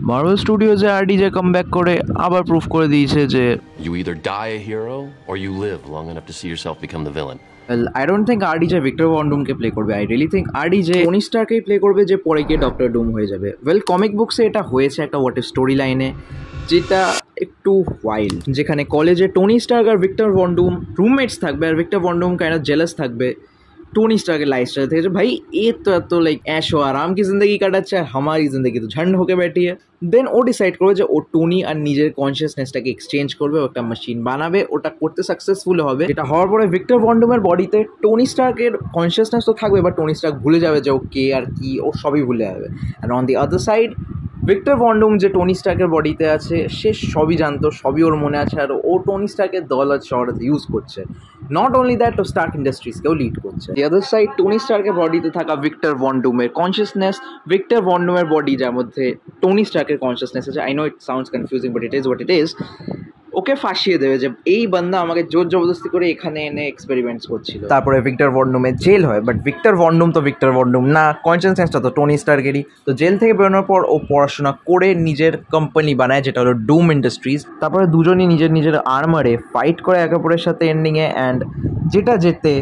Marvel স্টুডিওজে আরডিজে comeback করে আবার proof করে দিয়েছে যে You either die a hero or you live long enough to see yourself become the villain. Well, I don't think RDJ Victor von ডুমকে play করবে। I really think RDJ Tony স্টারকেই play করবে, যে পরে গিয়ে ডক্টর ডুম হয়ে যাবে। Well, comic books এটা হয়েছে একটা হোয়াট ইফ স্টোরি লাইনে, যেটা একটু ওয়াইল্ড, যেখানে কলেজে টনি স্টার্ক আর ভিক্টর ভন ডুম রুমমেটস থাকবে, আর Victor von Doom kind of jealous থাকবে टोनी स्टार के लाइफ स्टाइल थे, भाई ये तो लाइक ऐशो आराम की जिंदगी काटाচ্ছে আর हमारी जिंदगी तो झंड होके बैठी है। দেন ও ডিসাইড করবে যে ও টনি আর নিজের কনসিয়াসনেসটাকে এক্সচেঞ্জ করবে, একটা মেশিন বানাবে, ওটা করতে সাকসেসফুল হবে। এটা হওয়ার পরে ভিক্টর ভন ডুমের বডিতে টনি স্টার্কের কনসিয়াসনেস তো থাকবে, বাট টনি স্টার্ক ভুলে যাবে যে ও কে আর কি, ও সবই ভুলে যাবে। And on the other side Victor von Doom যে টনি স্টার্কের বডিতে আছে, সে সবই জানতো, সবই ওর মনে আছে, আর ও টনি স্টার্কের দৌলত শহরতে ইউজ করছে। নট অনলি দ্যাট, ও স্টার্ক ইন্ডাস্ট্রিজকেও লিড করছে। দি আদার সাইড টনি স্টার্কের বডিতে থাকা ভিক্টর ভন ডুমের কনসিয়াসনেস, ভিক্টর ভন ডুমের বডি যার মধ্যে টনি স্টার্কের কনসিয়াসনেস আছে। I know it sounds confusing, but it is what it is. ওকে ফাঁসিয়ে দেবে যে এই বান্দা আমাকে জোর জবরদস্তি করে এখানে এনে এক্সপেরিমেন্টস করছিল। তারপরে ভিক্টর ভন ডুমের জেল হয়, বাট ভিক্টর ভন ডুম তো ভিক্টর ভন ডুম না, কনসিয়াসনেসটা তো টনি স্টার্কেরই। তো জেল থেকে বেরোনোর পর ও পড়াশোনা করে নিজের কোম্পানি বানায়, যেটা হলো ডুম ইন্ডাস্ট্রিজ। তারপরে দুজনই নিজের নিজের আর্মারে ফাইট করে একে অপরের সাথে এন্ডিংয়ে, অ্যান্ড যেটা যেতে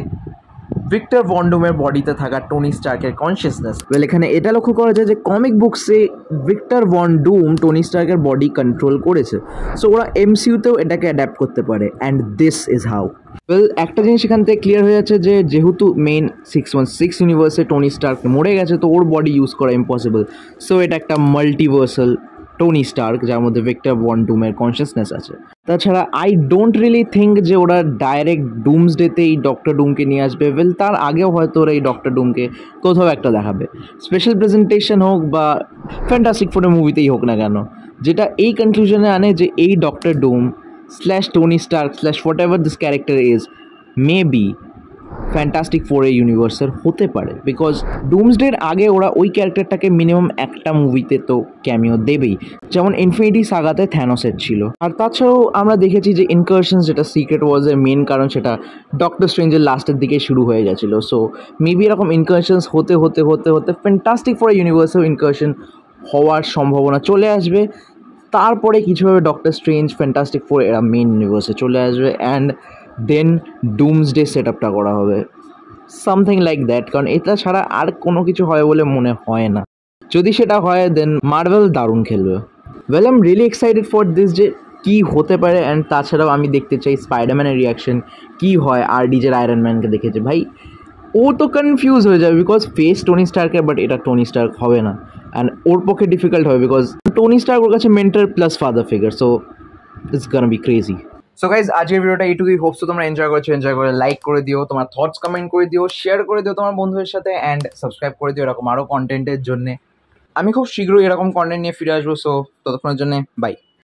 ভিক্টর ভন ডুমের বডিতে থাকা টনি স্টার্কের কনসিয়াসনেস। ওয়েল, এখানে এটা লক্ষ্য করা যায় যে কমিক বুকসে ভিক্টর ভন ডুম টনি স্টার্কের বডি কন্ট্রোল করেছে, সো ওরা এমসিইউতেও এটাকে অ্যাডাপ্ট করতে পারে, and this is how. Well, একটা জিনিস এখান থেকে ক্লিয়ার হয়ে যাচ্ছে যে যেহেতু মেইন 616 ইউনিভার্সে টনি স্টার্ক মরে গেছে, তো ওর বডি ইউজ করা ইম্পসিবল। সো এটা একটা মাল্টিভার্সাল টনি স্টার্ক, যার মধ্যে ভিক্টর ভন ডুমের কনসিয়াসনেস আছে। তাছাড়া আই ডোন্ট রিয়েলি থিঙ্ক যে ওরা ডাইরেক্ট ডুমসডেতে এই ডক্টর ডুমকে নিয়ে আসবে। ওয়েল, তার আগেও হয়তো ওরা এই ডক্টর ডুমকে কোথাও একটা দেখাবে, স্পেশাল প্রেজেন্টেশন হোক বা ফ্যান্টাস্টিক ফোরের মুভিতেই হোক না কেন, যেটা এই কনক্লুশনে আনে যে এই doctor Doom slash Tony Stark slash whatever this character is maybe fantastic ফোরের ইউনিভার্সের হতে পারে, বিকজ ডুমসডের আগে ওরা ওই ক্যারেক্টারটাকে মিনিমাম একটা মুভিতে তো ক্যামিও দেবেই, যেমন ইনফিনিটি সাগাতে থ্যানোসের ছিল। আর তাছাড়াও আমরা দেখেছি যে ইনকারশনস, যেটা সিক্রেট ওয়ার্সের মেন কারণ, সেটা ডক্টর স্ট্রেঞ্জের লাস্টের দিকে শুরু হয়ে গেছিলো। সো মেবি এরকম ইনকারশনস হতে হতে হতে হতে ফ্যান্টাস্টিক ফোরের ইউনিভার্সেও ইনকারশন হওয়ার সম্ভাবনা চলে আসবে। তারপরে কিছুভাবে ডক্টর স্ট্রেঞ্জ, ফ্যান্টাস্টিক ফোর এরা মেন ইউনিভার্সে চলে আসবে, অ্যান্ড দেন ডুমসডে সেট আপটা করা হবে, সামথিং লাইক দ্যাট। কারণ এটা ছাড়া আর কোনো কিছু হয় বলে মনে হয় না। যদি সেটা হয় দেন মার্ভেল দারুণ খেলবে। Well, I am really excited for this, যে কী হতে পারে। অ্যান্ড তাছাড়াও আমি দেখতে চাই স্পাইডারম্যানের রিয়াকশন কী হয় আরডিজের আয়রন ম্যানকে দেখেছে। ভাই, ও তো কনফিউজ হয়ে যাবে, বিকজ ফেস টনি স্টার্কের, বাট এটা টনি স্টার্ক হবে না, অ্যান্ড ওর পক্ষে ডিফিকাল্ট হবে, বিকজ টনি স্টার্ক ওর কাছে mentor plus father figure. So it's gonna be crazy. So guys, আজকের ভিডিওটা এইটুকুই। হোপস তো তোমরা এনজয় করছো। এনজয় করে লাইক করে দিও, তোমার থটস কমেন্ট করে দিও, শেয়ার করে দিও তোমার বন্ধুদের সাথে, অ্যান্ড সাবস্ক্রাইব করে দিও এরকম আরও কন্টেন্টের জন্যে। আমি খুব শীঘ্রই এরকম কন্টেন্ট নিয়ে ফিরে আসবো। সো ততক্ষণের জন্যে বাই।